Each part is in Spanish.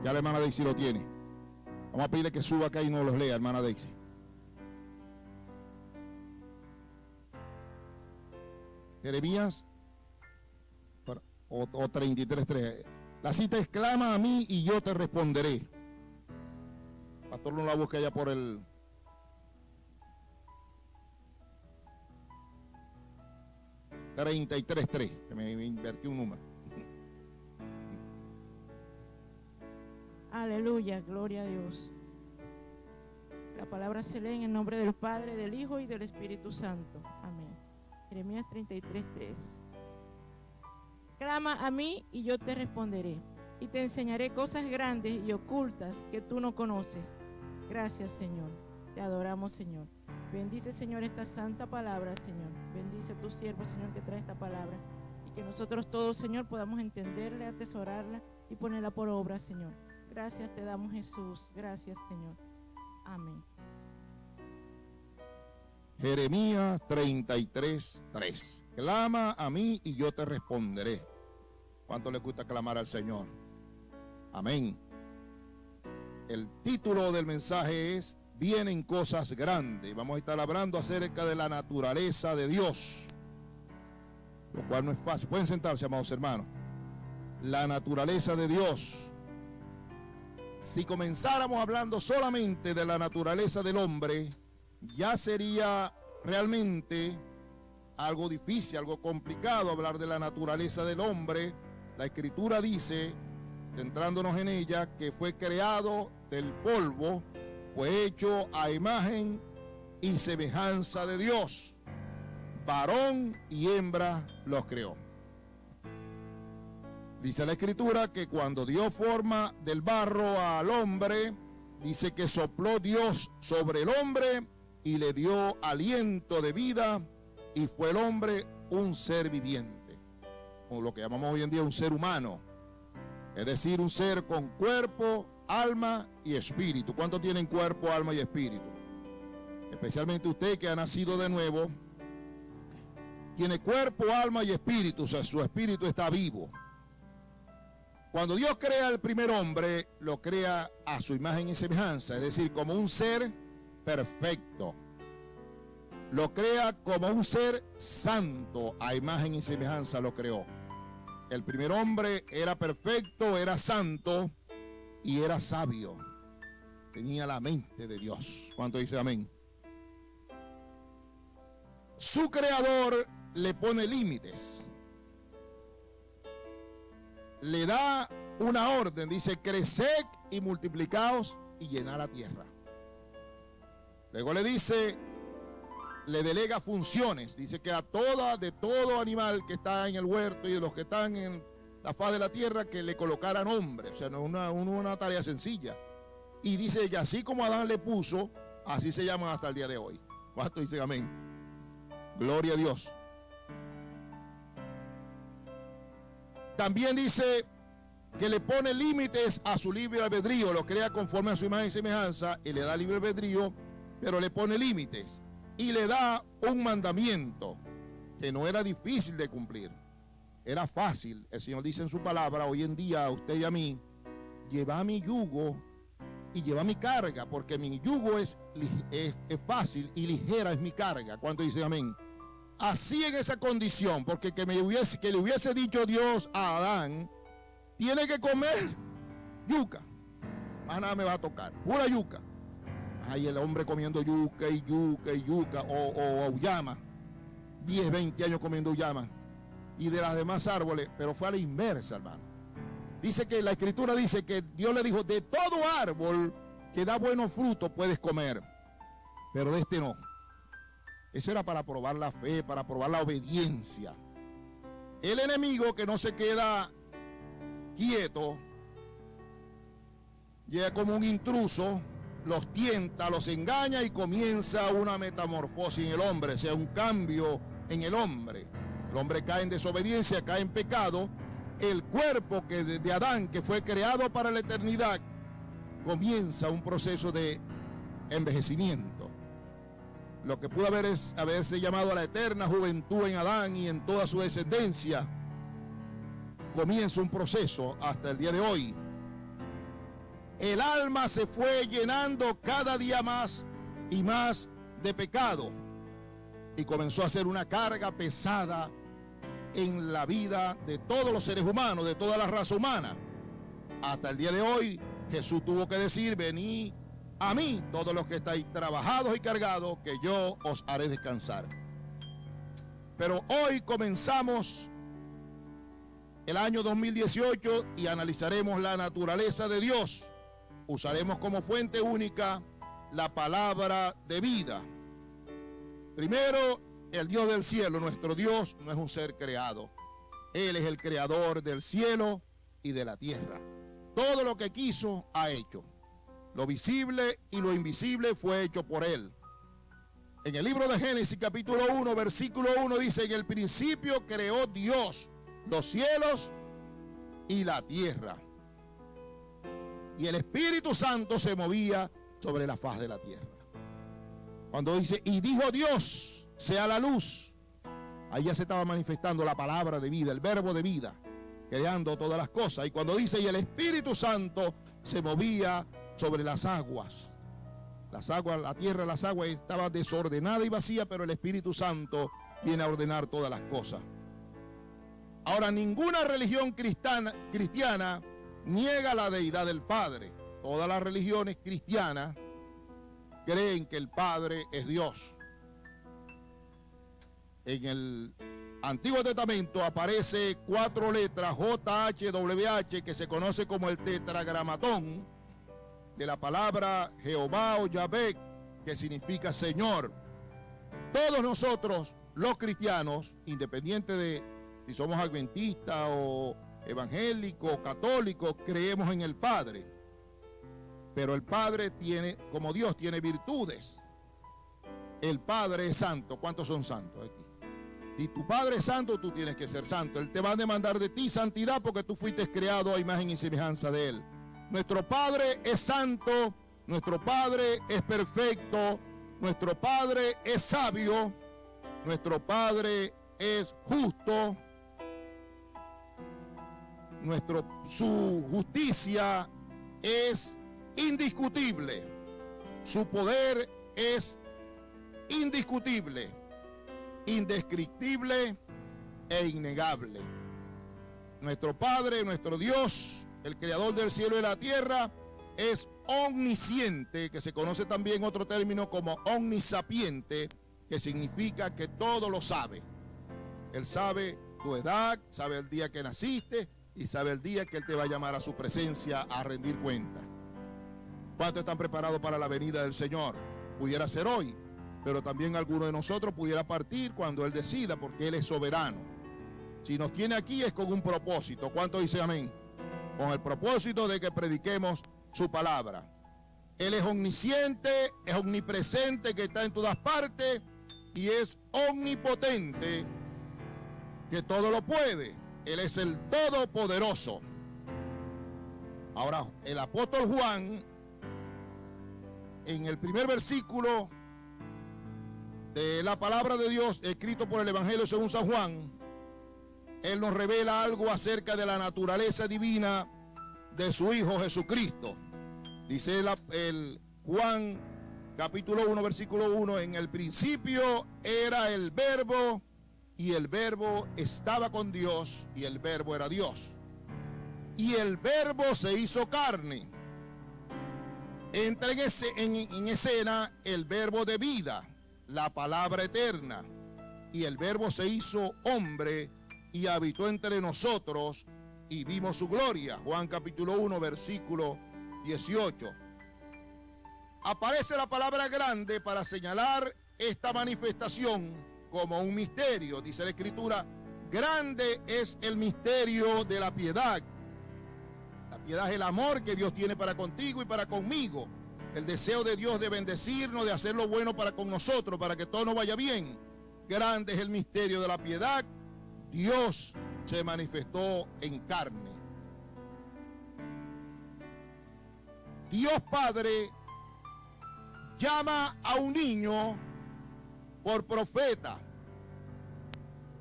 Ya la hermana Daisy lo tiene. Vamos a pedirle que suba acá y nos los lea, hermana Daisy. Jeremías o 33:3. La cita es: clama a mí y yo te responderé. Pastor, no la busque allá por el... $33.3, que me invertí un número. Aleluya, gloria a Dios. La palabra se lee en el nombre del Padre, del Hijo y del Espíritu Santo. Amén. Jeremías 33:3. Clama a mí y yo te responderé, y te enseñaré cosas grandes y ocultas que tú no conoces. Gracias, Señor. Te adoramos, Señor. Bendice, Señor, esta santa palabra, Señor. Bendice a tu siervo, Señor, que trae esta palabra. Y que nosotros todos, Señor, podamos entenderla, atesorarla y ponerla por obra, Señor. Gracias te damos, Jesús. Gracias, Señor. Amén. Jeremías 33:3. Clama a mí y yo te responderé. ¿Cuánto le gusta clamar al Señor? Amén. El título del mensaje es: vienen cosas grandes. Vamos a estar hablando acerca de la naturaleza de Dios, lo cual no es fácil. Pueden sentarse, amados hermanos. La naturaleza de Dios. Si comenzáramos hablando solamente de la naturaleza del hombre, ya sería realmente algo difícil, algo complicado hablar de la naturaleza del hombre. La Escritura dice, centrándonos en ella, que fue creado del polvo, fue hecho a imagen y semejanza de Dios. Varón y hembra los creó. Dice la Escritura que cuando Dios forma del barro al hombre, dice que sopló Dios sobre el hombre y le dio aliento de vida, y fue el hombre un ser viviente, o lo que llamamos hoy en día un ser humano, es decir, un ser con cuerpo, alma y espíritu. ¿Cuántos tienen cuerpo, alma y espíritu? Especialmente usted que ha nacido de nuevo, tiene cuerpo, alma y espíritu, o sea, su espíritu está vivo. Cuando Dios crea al primer hombre, lo crea a su imagen y semejanza, es decir, como un ser perfecto. Lo crea como un ser santo, a imagen y semejanza lo creó. El primer hombre era perfecto, era santo y era sabio. Tenía la mente de Dios. ¿Cuánto dice amén? Su creador le pone límites. Le da una orden, dice: creced y multiplicaos y llenad la tierra. Luego le dice, le delega funciones, dice que de todo animal que está en el huerto y de los que están en la faz de la tierra, que le colocara nombre. O sea, no es una tarea sencilla. Y dice que así como Adán le puso, así se llaman hasta el día de hoy. ¿Cuánto dice amén? Gloria a Dios. También dice que le pone límites a su libre albedrío, lo crea conforme a su imagen y semejanza y le da libre albedrío, pero le pone límites y le da un mandamiento que no era difícil de cumplir, era fácil. El Señor dice en su palabra hoy en día a usted y a mí: lleva mi yugo y lleva mi carga, porque mi yugo es fácil y ligera es mi carga. ¿Cuánto dice amén? Así en esa condición, porque que le hubiese dicho Dios a Adán: tiene que comer yuca, más nada me va a tocar, pura yuca. Ay, el hombre comiendo yuca y yuca y yuca, o auyama, 10, 20 años comiendo auyama, y de las demás árboles, pero fue a la inversa, hermano. Dice que la Escritura dice que Dios le dijo: de todo árbol que da buenos frutos puedes comer, pero de este no. Eso era para probar la fe, para probar la obediencia. El enemigo, que no se queda quieto, llega como un intruso, los tienta, los engaña y comienza una metamorfosis en el hombre, o sea, un cambio en el hombre. El hombre cae en desobediencia, cae en pecado. El cuerpo de Adán, que fue creado para la eternidad, comienza un proceso de envejecimiento. Lo que pudo haberse llamado a la eterna juventud en Adán y en toda su descendencia, comienza un proceso hasta el día de hoy el alma se fue llenando cada día más y más de pecado y comenzó a ser una carga pesada en la vida de todos los seres humanos, de toda la raza humana. Hasta el día de hoy, Jesús tuvo que decir: venid a mí, todos los que estáis trabajados y cargados, que yo os haré descansar. Pero hoy comenzamos el año 2018 y analizaremos la naturaleza de Dios. Usaremos como fuente única la palabra de vida. Primero, el Dios del cielo. Nuestro Dios no es un ser creado. Él es el creador del cielo y de la tierra. Todo lo que quiso ha hecho. Lo visible y lo invisible fue hecho por Él. En el libro de Génesis capítulo 1 versículo 1 dice: en el principio creó Dios los cielos y la tierra, y el Espíritu Santo se movía sobre la faz de la tierra. Cuando dice: y dijo Dios, sea la luz, ahí ya se estaba manifestando la palabra de vida, el verbo de vida, creando todas las cosas. Y cuando dice: y el Espíritu Santo se movía sobre las aguas, la tierra, las aguas estaba desordenada y vacía, pero el Espíritu Santo viene a ordenar todas las cosas. Ahora, ninguna religión cristiana niega la deidad del Padre. Todas las religiones cristianas creen que el Padre es Dios. En el Antiguo Testamento aparece 4 letras JHWH, que se conoce como el tetragramatón de la palabra Jehová o Yahvé, que significa Señor. Todos nosotros, los cristianos, independiente de si somos adventistas o evangélicos, católicos, creemos en el Padre. Pero el Padre tiene, como Dios, tiene virtudes. El Padre es santo. ¿Cuántos son santos aquí? Si tu Padre es santo, tú tienes que ser santo. Él te va a demandar de ti santidad porque tú fuiste creado a imagen y semejanza de Él. Nuestro Padre es santo, nuestro Padre es perfecto, nuestro Padre es sabio, nuestro Padre es justo, su justicia es indiscutible, su poder es indiscutible, indescriptible e innegable. Nuestro Padre, nuestro Dios, el creador del cielo y la tierra, es omnisciente, que se conoce también otro término como omnisapiente, que significa que todo lo sabe. Él sabe tu edad, sabe el día que naciste y sabe el día que Él te va a llamar a su presencia a rendir cuenta. ¿Cuántos están preparados para la venida del Señor? Pudiera ser hoy, pero también alguno de nosotros pudiera partir cuando Él decida, porque Él es soberano. Si nos tiene aquí es con un propósito. ¿Cuántos dicen amén? Con el propósito de que prediquemos su palabra. Él es omnisciente, es omnipresente, que está en todas partes, y es omnipotente, que todo lo puede. Él es el todopoderoso. Ahora, el apóstol Juan, en el primer versículo de la palabra de Dios, escrito por el Evangelio según San Juan, él nos revela algo acerca de la naturaleza divina de su Hijo Jesucristo. Dice el Juan capítulo 1 versículo 1: en el principio era el Verbo, y el Verbo estaba con Dios, y el Verbo era Dios. Y el Verbo se hizo carne. Entra en escena el Verbo de vida, la palabra eterna. Y el Verbo se hizo hombre y habitó entre nosotros, y vimos su gloria. Juan capítulo 1 versículo 18. Aparece la palabra grande para señalar esta manifestación como un misterio. Dice la Escritura: grande es el misterio de la piedad. La piedad es el amor que Dios tiene para contigo y para conmigo. El deseo de Dios de bendecirnos, de hacer lo bueno para con nosotros, para que todo nos vaya bien. Grande es el misterio de la piedad. Dios se manifestó en carne. Dios Padre llama a un niño por profeta.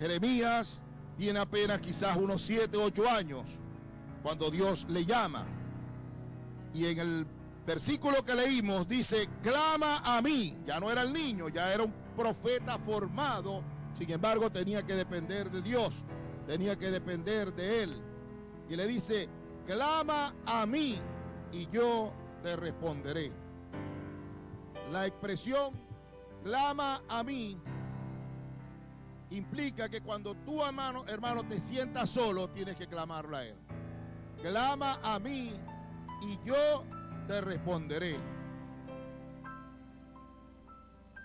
Jeremías tiene apenas quizás unos 7 u 8 años cuando Dios le llama. Y en el versículo que leímos dice, clama a mí. Ya no era el niño, ya era un profeta formado. Sin embargo, tenía que depender de Dios, tenía que depender de él. Y le dice, clama a mí y yo te responderé. La expresión clama a mí implica que cuando tú, hermano, te sientas solo, tienes que clamarlo a él. Clama a mí y yo te responderé.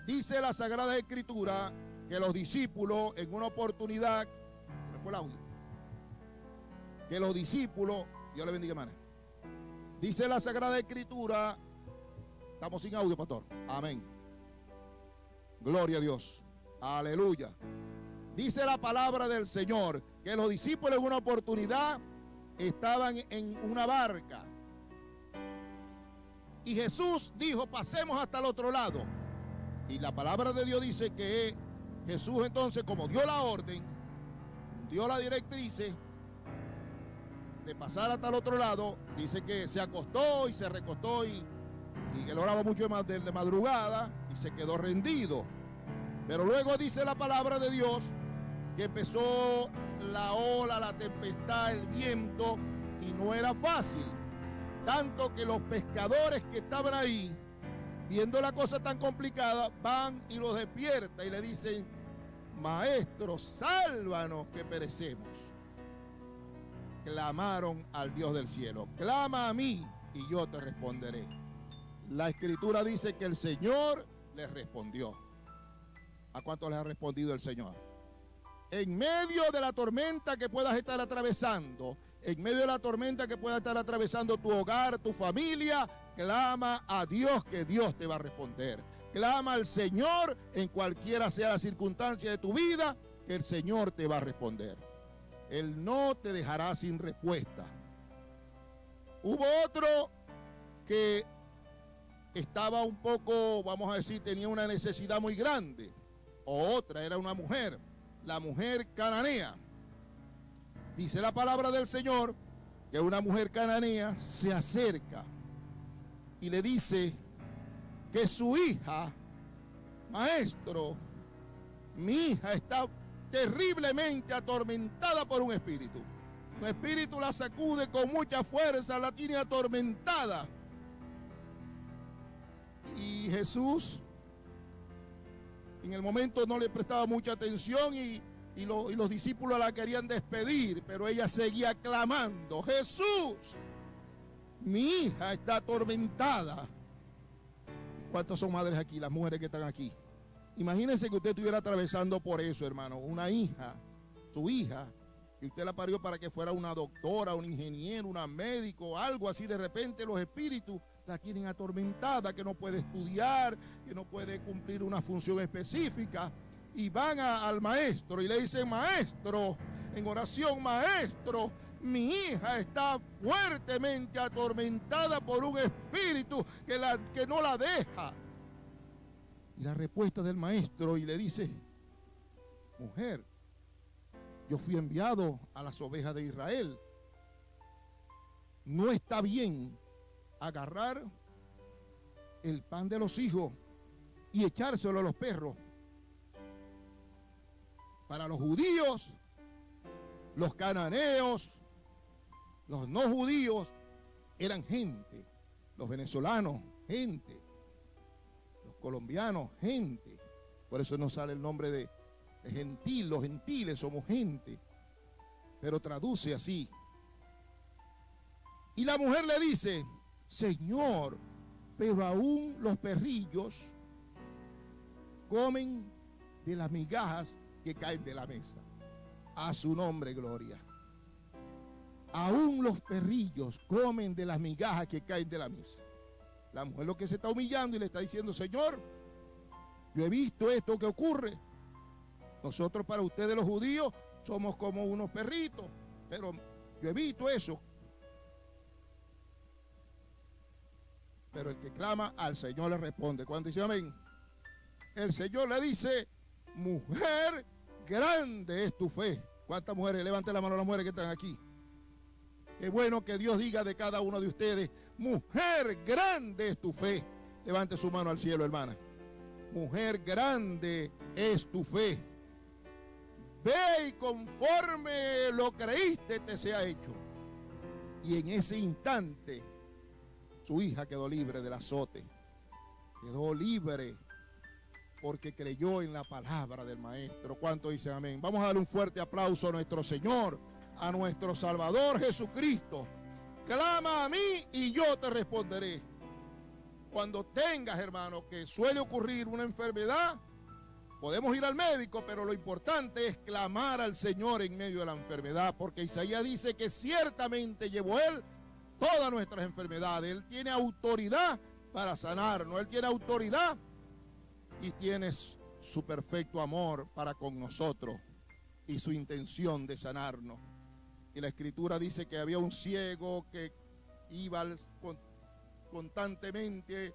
Dice la Sagrada Escritura que los discípulos en una oportunidad, me fue el audio, que los discípulos, Dios le bendiga, hermana. Dice la Sagrada Escritura, estamos sin audio, pastor. Amén. Gloria a Dios. Aleluya. Dice la palabra del Señor que los discípulos en una oportunidad estaban en una barca. Y Jesús dijo, pasemos hasta el otro lado. Y la palabra de Dios dice que Jesús entonces, como dio la orden, dio la directriz de pasar hasta el otro lado, dice que se acostó y se recostó y él oraba mucho de madrugada y se quedó rendido. Pero luego dice la palabra de Dios que empezó la ola, la tempestad, el viento y no era fácil. Tanto que los pescadores que estaban ahí, viendo la cosa tan complicada, van y los despiertan y le dicen, maestro, sálvanos que perecemos. Clamaron al Dios del cielo, clama a mí y yo te responderé. La Escritura dice que el Señor les respondió. ¿A cuánto les ha respondido el Señor? En medio de la tormenta que puedas estar atravesando, en medio de la tormenta que pueda estar atravesando tu hogar, tu familia, clama a Dios que Dios te va a responder. Clama al Señor en cualquiera sea la circunstancia de tu vida, que el Señor te va a responder. Él no te dejará sin respuesta. Hubo otro que estaba un poco, vamos a decir, tenía una necesidad muy grande. Otra era una mujer, la mujer cananea. Dice la palabra del Señor que una mujer cananea se acerca y le dice que su hija, maestro, mi hija está terriblemente atormentada por un espíritu. Un espíritu la sacude con mucha fuerza, la tiene atormentada. Y Jesús en el momento no le prestaba mucha atención y los discípulos la querían despedir, pero ella seguía clamando, Jesús, mi hija está atormentada. ¿Cuántos son madres aquí, las mujeres que están aquí? Imagínense que usted estuviera atravesando por eso, hermano, una hija, su hija, y usted la parió para que fuera una doctora, un ingeniero, una médico, algo así. De repente los espíritus la tienen atormentada, que no puede estudiar, que no puede cumplir una función específica, y van al maestro y le dicen, maestro, en oración, maestro, mi hija está fuertemente atormentada por un espíritu que no la deja. Y la respuesta del maestro y le dice, mujer, yo fui enviado a las ovejas de Israel. No está bien agarrar el pan de los hijos y echárselo a los perros. Para los judíos, los cananeos, los no judíos eran gente. Los venezolanos, gente. Los colombianos, gente. Por eso nos sale el nombre de gentil. Los gentiles somos gente. Pero traduce así. Y la mujer le dice, Señor, pero aún los perrillos comen de las migajas que caen de la mesa. A su nombre, gloria. Aún los perrillos comen de las migajas que caen de la mesa. La mujer lo que se está humillando y le está diciendo, Señor, yo he visto esto que ocurre. Nosotros para ustedes los judíos somos como unos perritos, pero yo he visto eso. Pero el que clama al Señor le responde. Cuando dice amén, el Señor le dice, mujer, grande es tu fe. ¿Cuántas mujeres? Levanten la mano a las mujeres que están aquí. Qué bueno que Dios diga de cada uno de ustedes: mujer, grande es tu fe. Levante su mano al cielo, hermana. Mujer, grande es tu fe. Ve y conforme lo creíste te sea hecho. Y en ese instante su hija quedó libre del azote. Quedó libre porque creyó en la palabra del maestro. ¿Cuánto dicen amén? Vamos a darle un fuerte aplauso a nuestro Señor, a nuestro Salvador Jesucristo. Clama a mí y yo te responderé. Cuando tengas, hermano, que suele ocurrir una enfermedad, podemos ir al médico, pero lo importante es clamar al Señor en medio de la enfermedad, porque Isaías dice que ciertamente llevó Él todas nuestras enfermedades. Él tiene autoridad para sanarnos. Él tiene autoridad y tiene su perfecto amor para con nosotros y su intención de sanarnos. Y la Escritura dice que había un ciego que iba constantemente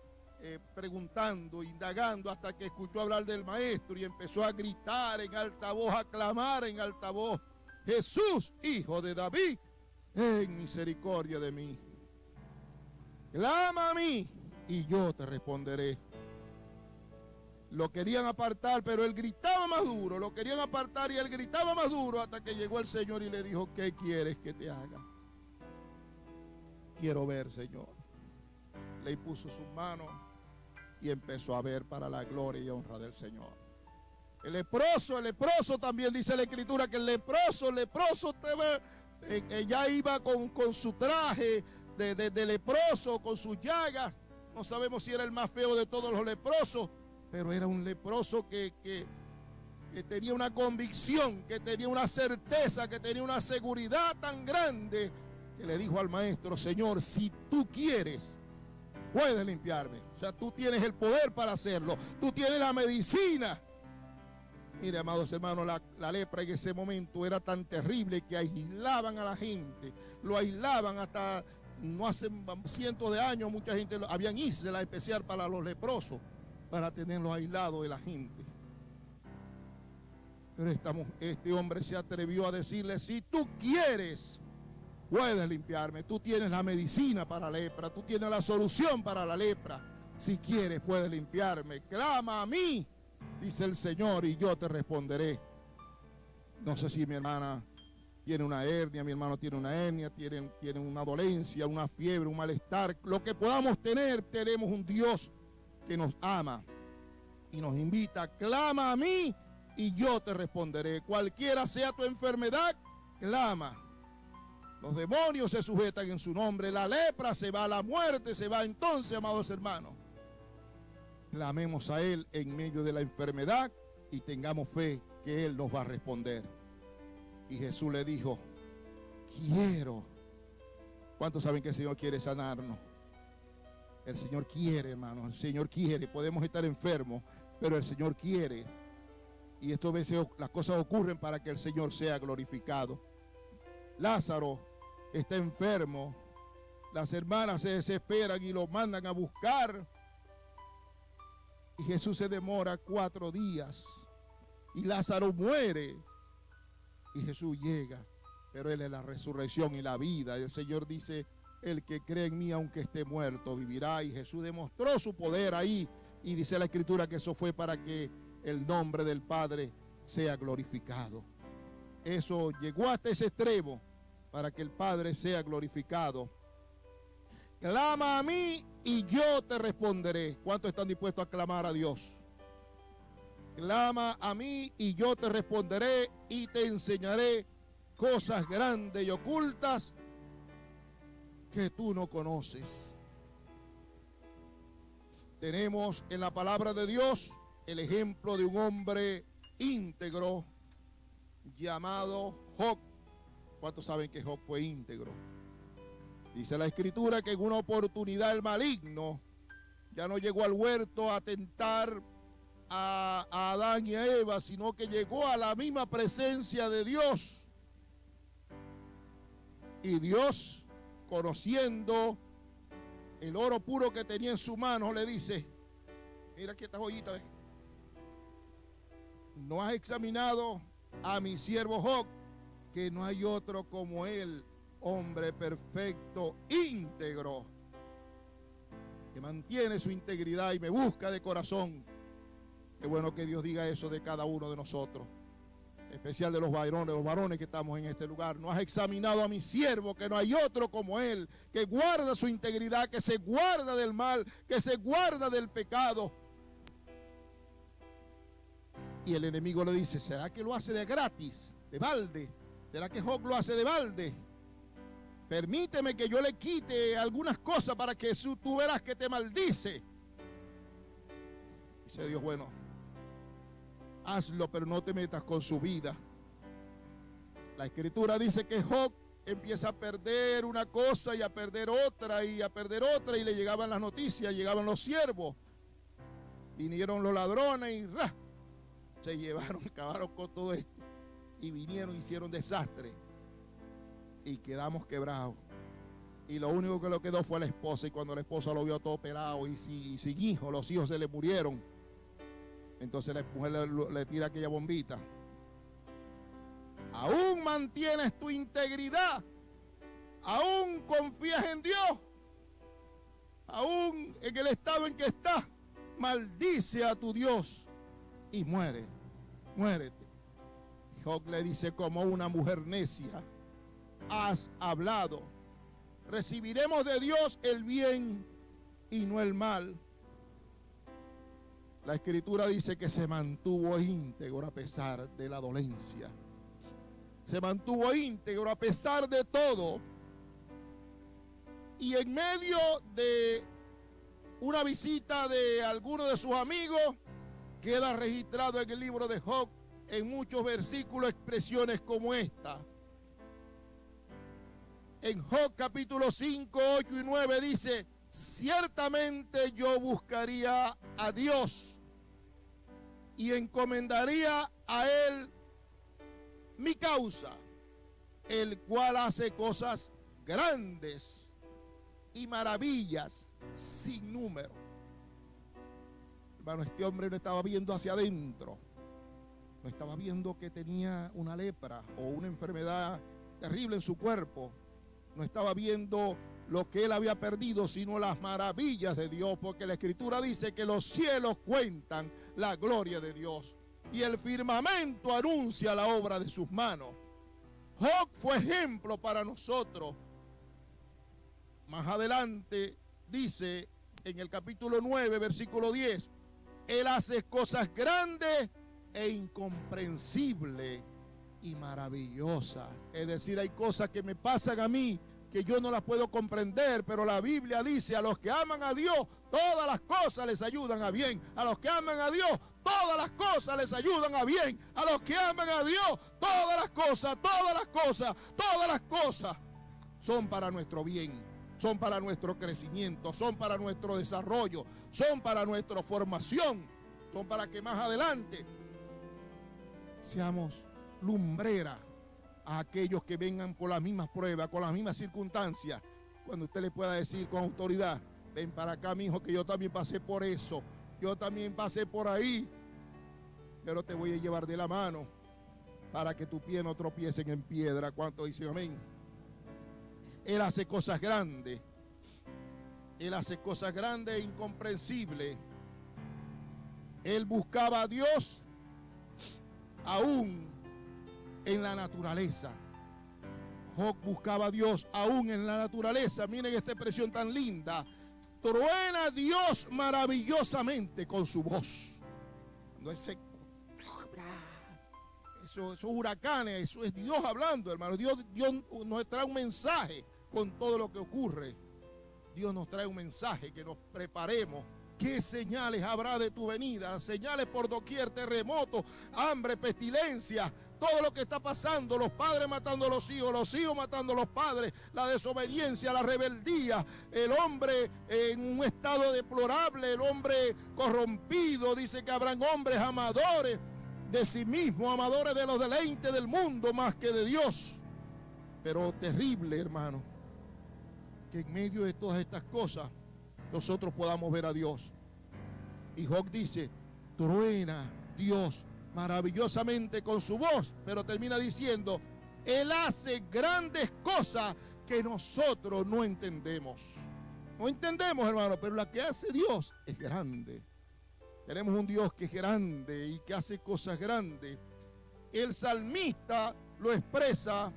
preguntando, indagando, hasta que escuchó hablar del maestro y empezó a gritar en alta voz, a clamar en alta voz: Jesús, hijo de David, ten misericordia de mí. Clama a mí y yo te responderé. Lo querían apartar, pero él gritaba más duro. Lo querían apartar y él gritaba más duro, hasta que llegó el Señor y le dijo: ¿qué quieres que te haga? Quiero ver, Señor. Le puso sus manos y empezó a ver para la gloria y honra del Señor. El leproso también dice la Escritura que el leproso ya iba con su traje de leproso, con sus llagas. No sabemos si era el más feo de todos los leprosos, pero era un leproso que tenía una convicción, que tenía una certeza, que tenía una seguridad tan grande, que le dijo al maestro: Señor, si tú quieres, puedes limpiarme. O sea, tú tienes el poder para hacerlo. Tú tienes la medicina. Mire, amados hermanos, la lepra en ese momento era tan terrible que aislaban a la gente. Lo aislaban hasta, no hace cientos de años, mucha gente, habían islas especial para los leprosos, para tenerlos aislados de la gente. Pero este hombre se atrevió a decirle: si tú quieres, puedes limpiarme. Tú tienes la medicina para la lepra. Tú tienes la solución para la lepra. Si quieres, puedes limpiarme. Clama a mí, dice el Señor, y yo te responderé. No sé si mi hermana tiene una hernia, mi hermano tiene una hernia, tiene una dolencia, una fiebre, un malestar. Lo que podamos tener, tenemos un Dios que nos ama y nos invita: clama a mí y yo te responderé. Cualquiera sea tu enfermedad, clama. Los demonios se sujetan en su nombre, la lepra se va, la muerte se va. Entonces, amados hermanos, clamemos a Él en medio de la enfermedad y tengamos fe que Él nos va a responder. Y Jesús le dijo: quiero. ¿Cuántos saben que el Señor quiere sanarnos? El Señor quiere, hermanos, el Señor quiere. Podemos estar enfermos, pero el Señor quiere. Y esto a veces las cosas ocurren para que el Señor sea glorificado. Lázaro está enfermo. Las hermanas se desesperan y lo mandan a buscar. Y Jesús se demora 4 días. Y Lázaro muere. Y Jesús llega. Pero Él es la resurrección y la vida. Y el Señor dice: el que cree en mí, aunque esté muerto, vivirá. Y Jesús demostró su poder ahí. Y dice la Escritura que eso fue para que el nombre del Padre sea glorificado. Eso llegó hasta ese extremo, para que el Padre sea glorificado. Clama a mí y yo te responderé. ¿Cuántos están dispuestos a clamar a Dios? Clama a mí y yo te responderé y te enseñaré cosas grandes y ocultas que tú no conoces. Tenemos en la palabra de Dios el ejemplo de un hombre íntegro llamado Job. ¿Cuántos saben que Job fue íntegro? Dice la Escritura que en una oportunidad el maligno ya no llegó al huerto a tentar a Adán y a Eva, sino que llegó a la misma presencia de Dios. Y Dios, conociendo el oro puro que tenía en su mano, le dice: mira aquí esta joyita, ¿ves? ¿No has examinado a mi siervo Job, que no hay otro como él, hombre perfecto, íntegro, que mantiene su integridad y me busca de corazón. Qué bueno que Dios diga eso de cada uno de nosotros, en especial de los varones que estamos en este lugar. No has examinado a mi siervo, que no hay otro como él, que guarda su integridad, que se guarda del mal, que se guarda del pecado. Y el enemigo le dice, ¿será que lo hace de gratis, de balde? ¿Será que Job lo hace de balde? Permíteme que yo le quite algunas cosas para que tú verás que te maldice. Dice Dios, bueno, hazlo, pero no te metas con su vida. La escritura dice que Job empieza a perder una cosa y a perder otra y a perder otra, y le llegaban las noticias, llegaban los siervos, vinieron los ladrones y se llevaron, acabaron con todo esto y vinieron, hicieron desastre y quedamos quebrados. Y lo único que le quedó fue la esposa, y cuando la esposa lo vio todo pelado y sin hijos, los hijos se le murieron. Entonces la mujer le tira aquella bombita. Aún mantienes tu integridad, aún confías en Dios, aún en el estado en que estás, maldice a tu Dios y muérete. Job le dice, como una mujer necia has hablado. Recibiremos de Dios el bien y no el mal. La escritura dice que se mantuvo íntegro a pesar de la dolencia. Se mantuvo íntegro a pesar de todo. Y en medio de una visita de alguno de sus amigos, queda registrado en el libro de Job, en muchos versículos, expresiones como esta. En Job capítulo 5, 8 y 9 dice, ciertamente yo buscaría a Dios y encomendaría a Él mi causa, el cual hace cosas grandes y maravillas sin número. Hermano, este hombre no estaba viendo hacia adentro, no estaba viendo que tenía una lepra o una enfermedad terrible en su cuerpo, no estaba viendo lo que él había perdido, sino las maravillas de Dios, porque la escritura dice que los cielos cuentan la gloria de Dios y el firmamento anuncia la obra de sus manos. Job fue ejemplo para nosotros. Más adelante dice en el capítulo 9, versículo 10, Él hace cosas grandes e incomprensibles y maravillosas. Es decir, hay cosas que me pasan a mí que yo no las puedo comprender, pero la Biblia dice, a los que aman a Dios, todas las cosas les ayudan a bien. A los que aman a Dios, todas las cosas les ayudan a bien. A los que aman a Dios, todas las cosas son para nuestro bien, son para nuestro crecimiento, son para nuestro desarrollo, son para nuestra formación, son para que más adelante seamos lumbreras a aquellos que vengan por las mismas pruebas, con las mismas circunstancias, cuando usted le pueda decir con autoridad, ven para acá, mi hijo, que yo también pasé por eso, yo también pasé por ahí, pero te voy a llevar de la mano para que tu pie no tropiecen en piedra. ¿Cuánto dicen amén? Él hace cosas grandes, él hace cosas grandes e incomprensibles. Él buscaba a Dios aún en la naturaleza. Job buscaba a Dios aún en la naturaleza. Miren esta expresión tan linda. Truena Dios maravillosamente con su voz. Cuando esos huracanes, eso es Dios hablando, hermano. Dios nos trae un mensaje con todo lo que ocurre. Dios nos trae un mensaje, que nos preparemos. ¿Qué señales habrá de tu venida? Señales por doquier, terremotos, hambre, pestilencia, todo lo que está pasando, los padres matando a los hijos matando a los padres, la desobediencia, la rebeldía, el hombre en un estado deplorable, el hombre corrompido. Dice que habrán hombres amadores de sí mismos, amadores de los deleites del mundo más que de Dios. Pero terrible, hermano, que en medio de todas estas cosas nosotros podamos ver a Dios. Y Job dice, truena Dios maravillosamente con su voz, pero termina diciendo, Él hace grandes cosas que nosotros no entendemos. No entendemos, hermano, pero la que hace Dios es grande. Tenemos un Dios que es grande y que hace cosas grandes. El salmista lo expresa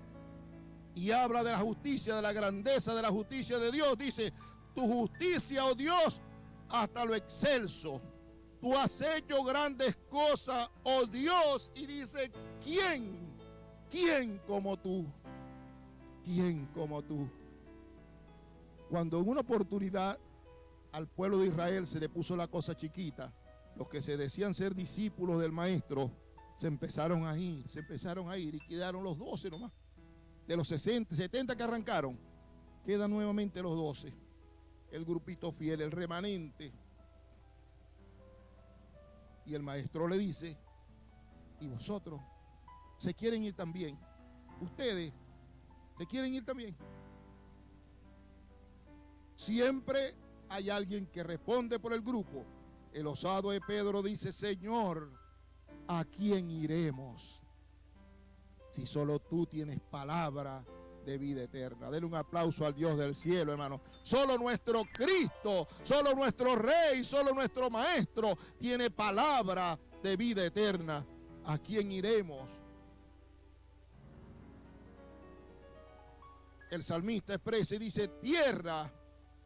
y habla de la justicia, de la grandeza de la justicia de Dios. Dice, tu justicia, oh Dios, hasta lo excelso. Tú has hecho grandes cosas, oh Dios. Y dice, ¿quién como tú? ¿Quién como tú? Cuando en una oportunidad al pueblo de Israel se le puso la cosa chiquita, los que se decían ser discípulos del maestro se empezaron a ir y quedaron los 12 nomás. De los 70 que arrancaron, quedan nuevamente los 12. El grupito fiel, el remanente. Y el maestro le dice, ¿y vosotros se quieren ir también? ¿Ustedes se quieren ir también? Siempre hay alguien que responde por el grupo. El osado de Pedro dice, Señor, ¿a quién iremos? Si solo tú tienes palabra de vida eterna. Denle un aplauso al Dios del cielo, hermano. Solo nuestro Cristo, solo nuestro Rey, solo nuestro Maestro tiene palabra de vida eterna. ¿A quién iremos? El salmista expresa y dice, tierra,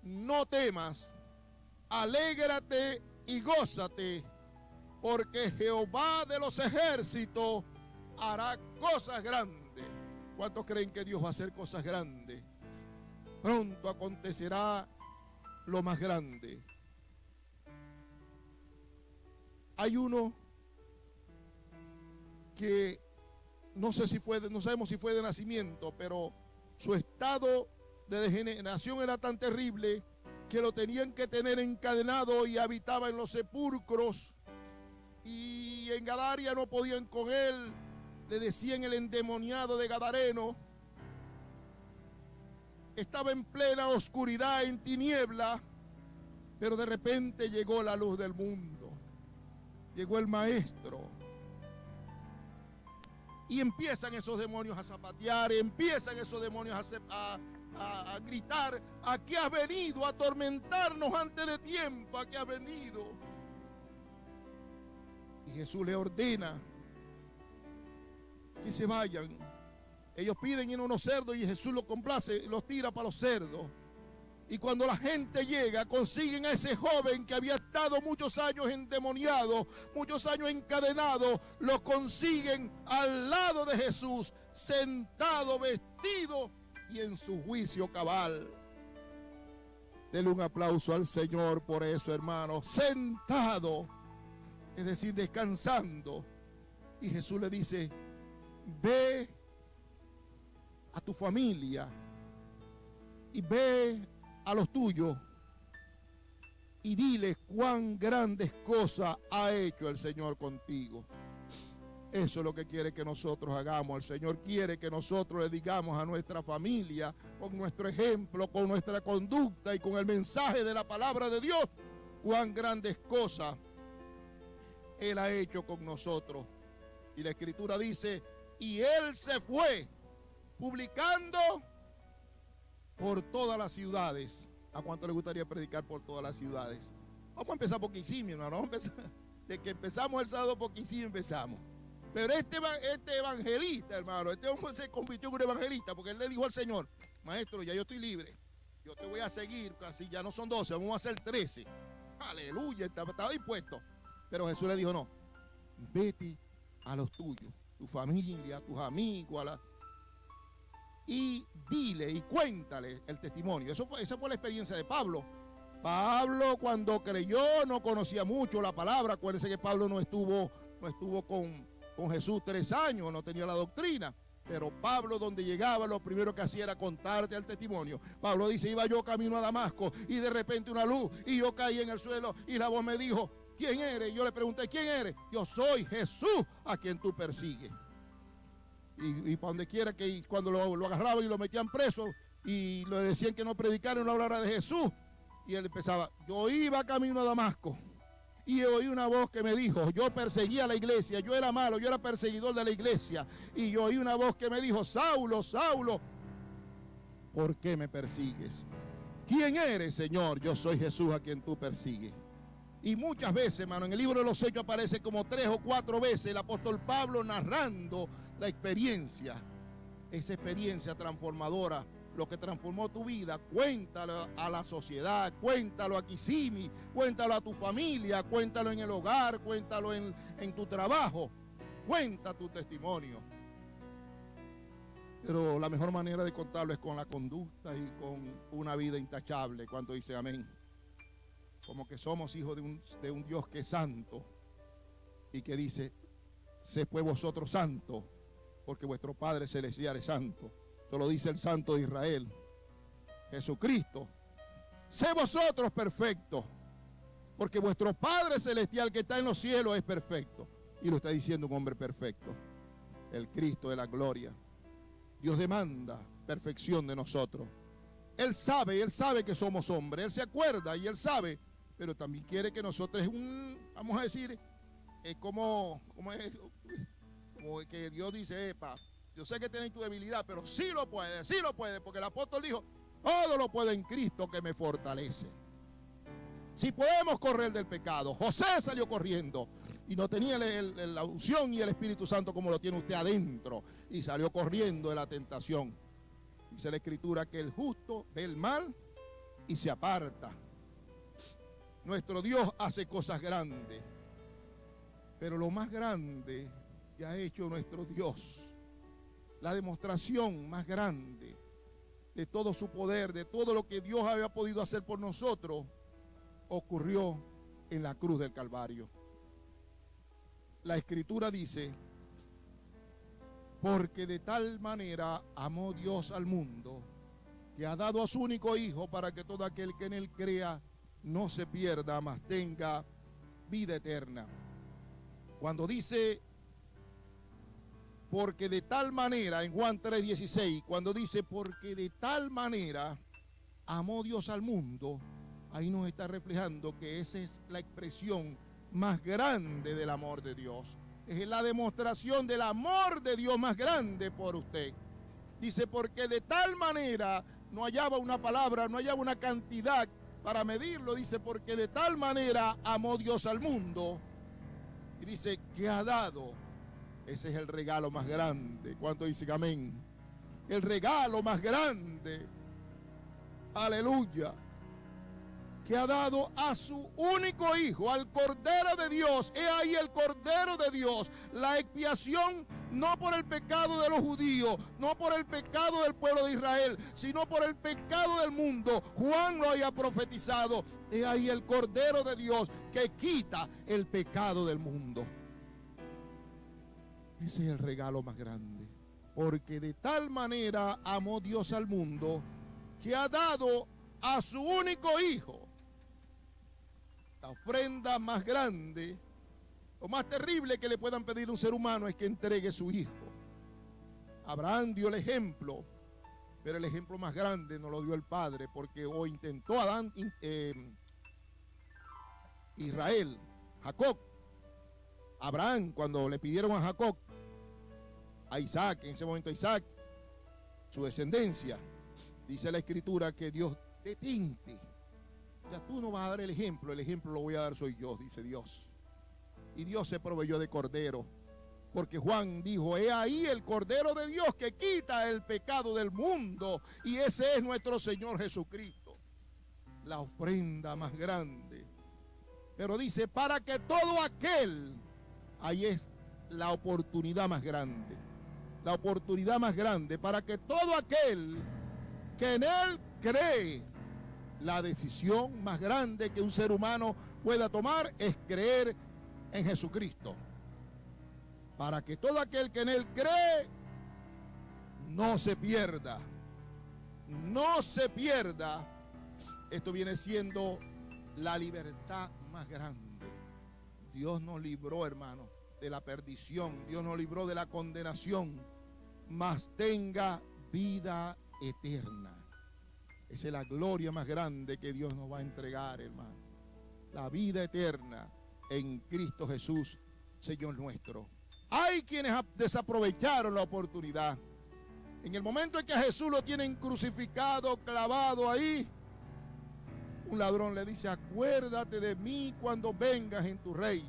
no temas, alégrate y gózate, porque Jehová de los ejércitos hará cosas grandes. ¿Cuántos creen que Dios va a hacer cosas grandes? Pronto acontecerá lo más grande. Hay uno que no sabemos si fue de nacimiento, pero su estado de degeneración era tan terrible que lo tenían que tener encadenado y habitaba en los sepulcros, y en Gadaria no podían con él. Le decían el endemoniado de Gadareno. Estaba en plena oscuridad, en tiniebla, pero de repente llegó la luz del mundo. Llegó el maestro. Y empiezan esos demonios a zapatear, empiezan esos demonios a gritar, ¿a qué has venido? A atormentarnos antes de tiempo, ¿a qué has venido? Y Jesús le ordena que se vayan. Ellos piden ir a unos cerdos y Jesús los complace y los tira para los cerdos. Y cuando la gente llega, consiguen a ese joven que había estado muchos años endemoniado, muchos años encadenado, lo consiguen al lado de Jesús, sentado, vestido y en su juicio cabal. Denle un aplauso al Señor por eso, hermano. Sentado, es decir, descansando. Y Jesús le dice, ve a tu familia y ve a los tuyos y dile cuán grandes cosas ha hecho el Señor contigo. Eso es lo que quiere que nosotros hagamos. El Señor quiere que nosotros le digamos a nuestra familia, con nuestro ejemplo, con nuestra conducta y con el mensaje de la palabra de Dios, cuán grandes cosas Él ha hecho con nosotros. Y la Escritura dice, y Él se fue publicando por todas las ciudades. ¿A cuánto le gustaría predicar por todas las ciudades? Vamos a empezar por Kissimmee, hermano. Vamos a empezar. De que empezamos el sábado por Kissimmee empezamos. Pero este evangelista, hermano, este hombre se convirtió en un evangelista porque él le dijo al Señor, maestro, ya yo estoy libre. Yo te voy a seguir, casi ya no son 12, vamos a hacer 13. Aleluya, estaba dispuesto. Pero Jesús le dijo, no, vete a los tuyos, tu familia, a tus amigos, y dile y cuéntale el testimonio. Esa fue la experiencia de Pablo. Pablo, cuando creyó, no conocía mucho la palabra. Acuérdense que Pablo no estuvo con Jesús 3 años, no tenía la doctrina. Pero Pablo, donde llegaba, lo primero que hacía era contarte el testimonio. Pablo dice, iba yo camino a Damasco y de repente una luz y yo caí en el suelo y la voz me dijo, ¿quién eres? Y yo le pregunté, ¿quién eres? Yo soy Jesús a quien tú persigues. Y para donde quiera que cuando lo agarraban y lo metían preso y le decían que no predicara y no hablara de Jesús, y él empezaba, yo iba camino a Damasco y oí una voz que me dijo, yo perseguía a la iglesia, yo era malo, yo era perseguidor de la iglesia, y yo oí una voz que me dijo, Saulo, Saulo, ¿por qué me persigues? ¿Quién eres, Señor? Yo soy Jesús a quien tú persigues. Y muchas veces, hermano, en el libro de los Hechos aparece como 3 o 4 veces el apóstol Pablo narrando la experiencia, esa experiencia transformadora, lo que transformó tu vida. Cuéntalo a la sociedad, cuéntalo a Kissimmee, cuéntalo a tu familia, cuéntalo en el hogar, cuéntalo en tu trabajo, cuenta tu testimonio. Pero la mejor manera de contarlo es con la conducta y con una vida intachable. ¿Cuánto dice amén? Como que somos hijos de un Dios que es santo y que dice: sé pues vosotros santos, porque vuestro Padre Celestial es santo. Esto lo dice el Santo de Israel, Jesucristo. Sé vosotros perfectos, porque vuestro Padre Celestial que está en los cielos es perfecto. Y lo está diciendo un hombre perfecto, el Cristo de la gloria. Dios demanda perfección de nosotros. Él sabe que somos hombres, Él se acuerda y Él sabe, pero también quiere que nosotros, vamos a decir, es como que Dios dice: epa, yo sé que tienes tu debilidad, pero sí lo puede, porque el apóstol dijo: todo lo puedo en Cristo que me fortalece. Si podemos correr del pecado. José salió corriendo y no tenía la unción y el Espíritu Santo como lo tiene usted adentro, y salió corriendo de la tentación. Dice la Escritura que el justo ve el mal y se aparta. Nuestro Dios hace cosas grandes, pero lo más grande que ha hecho nuestro Dios, la demostración más grande de todo su poder, de todo lo que Dios había podido hacer por nosotros, ocurrió en la cruz del Calvario. La Escritura dice: porque de tal manera amó Dios al mundo, que ha dado a su único Hijo, para que todo aquel que en él crea no se pierda, mas tenga vida eterna. Cuando dice porque de tal manera, en Juan 3:16, cuando dice porque de tal manera amó Dios al mundo, ahí nos está reflejando que esa es la expresión más grande del amor de Dios. Es la demostración del amor de Dios más grande por usted. Dice porque de tal manera, no hallaba una palabra, no hallaba una cantidad para medirlo. Dice porque de tal manera amó Dios al mundo. Y dice que ha dado. Ese es el regalo más grande. ¿Cuánto dicen amén? El regalo más grande. Aleluya. Que ha dado a su único Hijo, al Cordero de Dios. He ahí el Cordero de Dios. La expiación no por el pecado de los judíos, no por el pecado del pueblo de Israel, sino por el pecado del mundo. Juan lo haya profetizado. He ahí el Cordero de Dios que quita el pecado del mundo. Ese es el regalo más grande. Porque de tal manera amó Dios al mundo, que ha dado a su único Hijo. La ofrenda más grande, lo más terrible que le puedan pedir a un ser humano es que entregue su hijo. Abraham dio el ejemplo, pero el ejemplo más grande nos lo dio el Padre, porque o intentó Israel, Jacob, Abraham, cuando le pidieron a Jacob, a Isaac, en ese momento a Isaac, su descendencia, dice la Escritura que Dios detente. Ya tú no vas a dar el ejemplo lo voy a dar soy yo, dice Dios. Y Dios se proveyó de cordero, porque Juan dijo: he ahí el Cordero de Dios que quita el pecado del mundo, y ese es nuestro Señor Jesucristo, la ofrenda más grande. Pero dice: para que todo aquel, ahí es la oportunidad más grande, la oportunidad más grande, para que todo aquel que en él cree. La decisión más grande que un ser humano pueda tomar es creer en Jesucristo. Para que todo aquel que en él cree no se pierda. No se pierda. Esto viene siendo la libertad más grande. Dios nos libró, hermano, de la perdición. Dios nos libró de la condenación. Mas tenga vida eterna. Esa es la gloria más grande que Dios nos va a entregar, hermano. La vida eterna en Cristo Jesús, Señor nuestro. Hay quienes desaprovecharon la oportunidad. En el momento en que a Jesús lo tienen crucificado, clavado ahí, un ladrón le dice: acuérdate de mí cuando vengas en tu reino.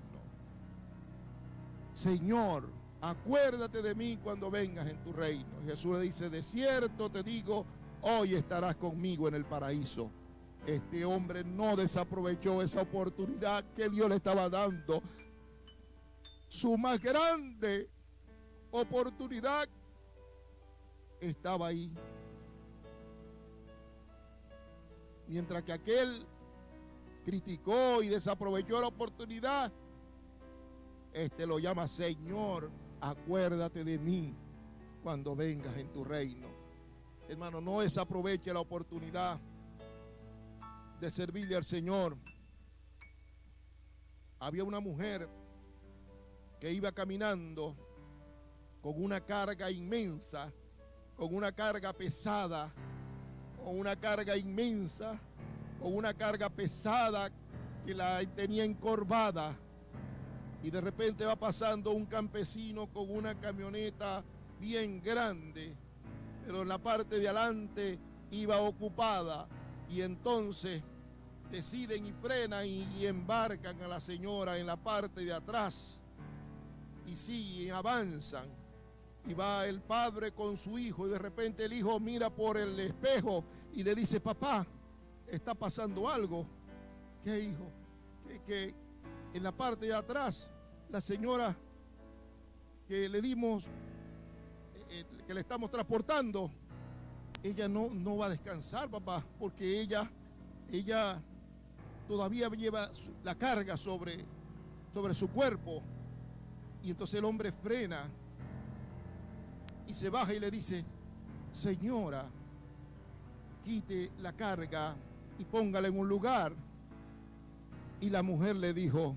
Señor, acuérdate de mí cuando vengas en tu reino. Y Jesús le dice: de cierto te digo, hoy estarás conmigo en el paraíso. Este hombre no desaprovechó esa oportunidad que Dios le estaba dando. Su más grande oportunidad estaba ahí. Mientras que aquel criticó y desaprovechó la oportunidad, este lo llama: Señor, acuérdate de mí cuando vengas en tu reino. Hermano, no desaproveche la oportunidad de servirle al Señor. Había una mujer que iba caminando con una carga inmensa, con una carga pesada, con una carga inmensa, con una carga pesada que la tenía encorvada. Y de repente va pasando un campesino con una camioneta bien grande, pero en la parte de adelante iba ocupada. Y entonces deciden y frenan y embarcan a la señora en la parte de atrás. Y siguen, avanzan. Y va el padre con su hijo, y de repente el hijo mira por el espejo y le dice: papá, está pasando algo. ¿Qué, hijo? Que en la parte de atrás, la señora que le dimos, que le estamos transportando, ella no va a descansar, papá, porque ella todavía lleva la carga sobre su cuerpo. Y entonces el hombre frena y se baja y le dice: señora, quite la carga y póngala en un lugar. Y la mujer le dijo: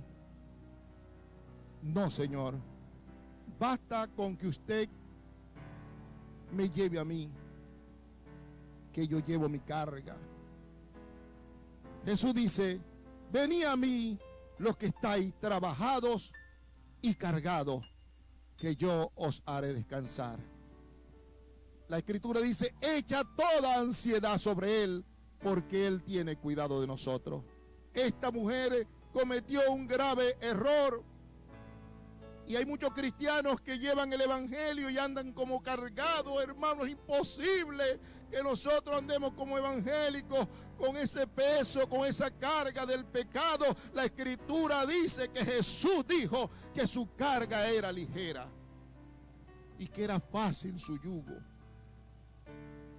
no, señor, basta con que usted me lleve a mí, que yo llevo mi carga. Jesús dice: venid a mí los que estáis trabajados y cargados, que yo os haré descansar. La Escritura dice: echa toda ansiedad sobre Él, porque Él tiene cuidado de nosotros. Esta mujer cometió un grave error. Y hay muchos cristianos que llevan el evangelio y andan como cargados, hermanos. Es imposible que nosotros andemos como evangélicos con ese peso, con esa carga del pecado. La Escritura dice que Jesús dijo que su carga era ligera y que era fácil su yugo.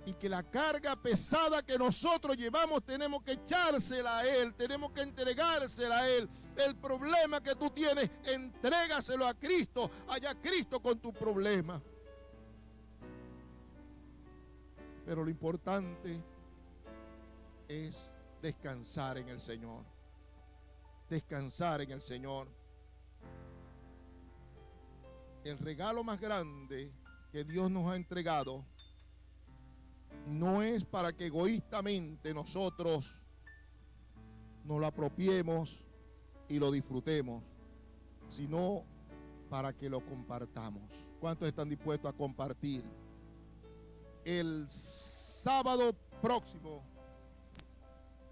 Y que la carga pesada que nosotros llevamos tenemos que echársela a Él, tenemos que entregársela a Él. El problema que tú tienes, entrégaselo a Cristo, allá Cristo con tu problema. Pero lo importante es descansar en el Señor. Descansar en el Señor. El regalo más grande que Dios nos ha entregado no es para que egoístamente nosotros nos lo apropiemos y lo disfrutemos, sino para que lo compartamos. ¿Cuántos están dispuestos a compartir? El sábado próximo,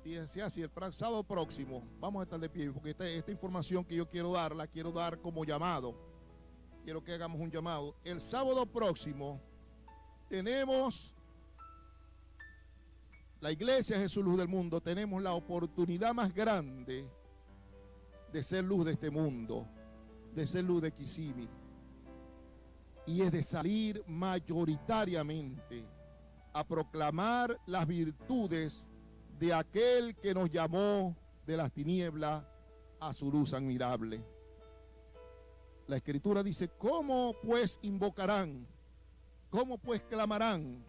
fíjense así, el sábado próximo, vamos a estar de pie, porque esta información que yo quiero dar, la quiero dar como llamado. Quiero que hagamos un llamado. El sábado próximo tenemos la Iglesia Jesús Luz del Mundo, tenemos la oportunidad más grande de ser luz de este mundo, de ser luz de Kissimmee. Y es de salir mayoritariamente a proclamar las virtudes de aquel que nos llamó de las tinieblas a su luz admirable. La Escritura dice: ¿cómo pues invocarán? ¿Cómo pues clamarán?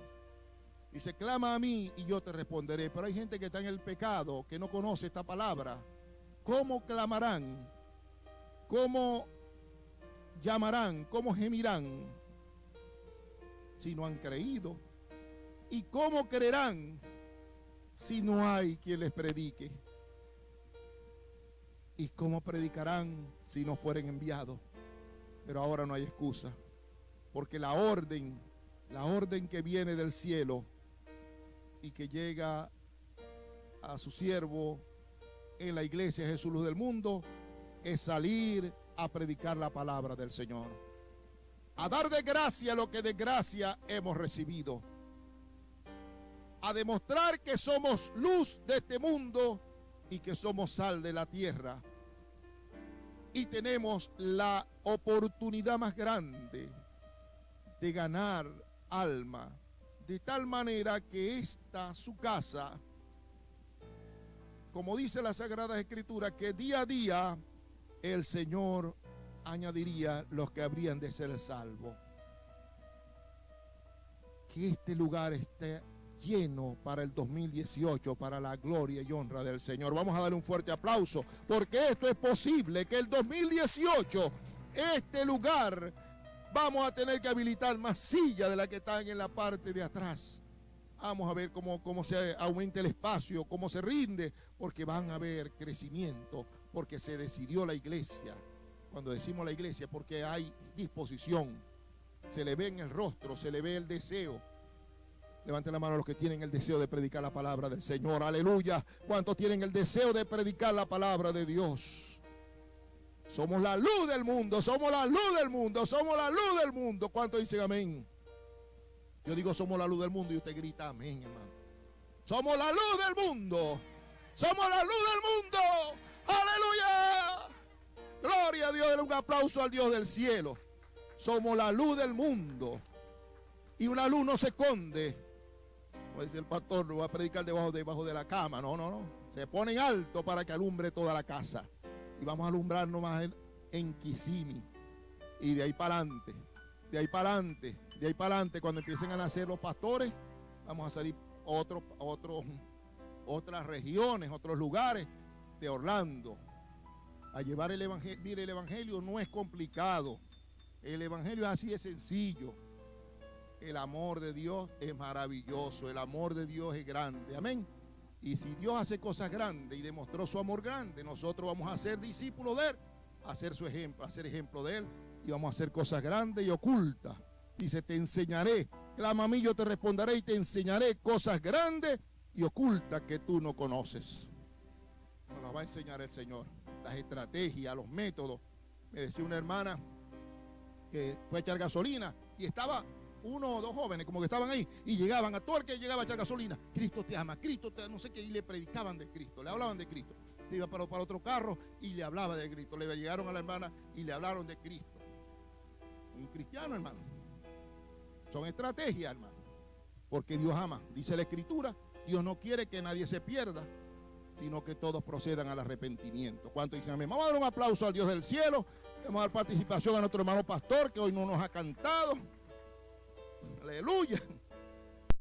Dice: clama a mí y yo te responderé. Pero hay gente que está en el pecado, que no conoce esta palabra. ¿Cómo clamarán? ¿Cómo llamarán? ¿Cómo gemirán? Si no han creído. ¿Y cómo creerán si no hay quien les predique? ¿Y cómo predicarán si no fueren enviados? Pero ahora no hay excusa, porque la orden La orden que viene del cielo y que llega a su siervo en la iglesia Jesús Luz del Mundo es salir a predicar la palabra del Señor, a dar de gracia lo que de gracia hemos recibido, a demostrar que somos luz de este mundo y que somos sal de la tierra. Y tenemos la oportunidad más grande de ganar alma, de tal manera que esta, su casa, como dice la Sagrada Escritura, que día a día el Señor añadiría los que habrían de ser salvos. Que este lugar esté lleno para el 2018, para la gloria y honra del Señor. Vamos a darle un fuerte aplauso, porque esto es posible, que el 2018, este lugar, vamos a tener que habilitar más sillas de las que están en la parte de atrás. Vamos a ver cómo se aumenta el espacio, cómo se rinde, porque van a haber crecimiento, porque se decidió la iglesia. Cuando decimos la iglesia, porque hay disposición, se le ve en el rostro, se le ve el deseo. Levanten la mano a los que tienen el deseo de predicar la palabra del Señor. Aleluya. ¿Cuántos tienen el deseo de predicar la palabra de Dios? Somos la luz del mundo, somos la luz del mundo, somos la luz del mundo. ¿Cuántos dicen amén? Yo digo somos la luz del mundo y usted grita amén, hermano. Somos la luz del mundo. Somos la luz del mundo. Aleluya. Gloria a Dios. Denle un aplauso al Dios del cielo. Somos la luz del mundo. Y una luz no se esconde. Como dice el pastor, no va a predicar debajo de la cama. No. Se pone en alto para que alumbre toda la casa. Y vamos a alumbrarnos más en Kissimmee. Y de ahí para adelante. De ahí para adelante. De ahí para adelante, cuando empiecen a nacer los pastores, vamos a salir otras regiones, otros lugares de Orlando, a llevar el evangelio. Mire, el evangelio no es complicado. El evangelio es así de sencillo. El amor de Dios es maravilloso. El amor de Dios es grande. Amén. Y si Dios hace cosas grandes y demostró su amor grande, nosotros vamos a ser discípulos de Él, a hacer su ejemplo, a ser ejemplo de Él, y vamos a hacer cosas grandes y ocultas. Dice, te enseñaré, clama a mí, yo te responderé y te enseñaré cosas grandes y ocultas que tú no conoces. Nos las va a enseñar el Señor, las estrategias, los métodos. Me decía una hermana que fue a echar gasolina y estaba uno o dos jóvenes como que estaban ahí y llegaban a todo el que llegaba a echar gasolina. Cristo te ama, Cristo te ama, no sé qué, y le predicaban de Cristo, le hablaban de Cristo. Se iba para otro carro y le hablaba de Cristo. Le llegaron a la hermana y le hablaron de Cristo. Un cristiano, hermano. Son estrategias, hermano. Porque Dios ama. Dice la Escritura, Dios no quiere que nadie se pierda, sino que todos procedan al arrepentimiento. ¿Cuánto dicen amén? Vamos a dar un aplauso al Dios del cielo. Vamos a dar participación a nuestro hermano pastor, que hoy no nos ha cantado. Aleluya.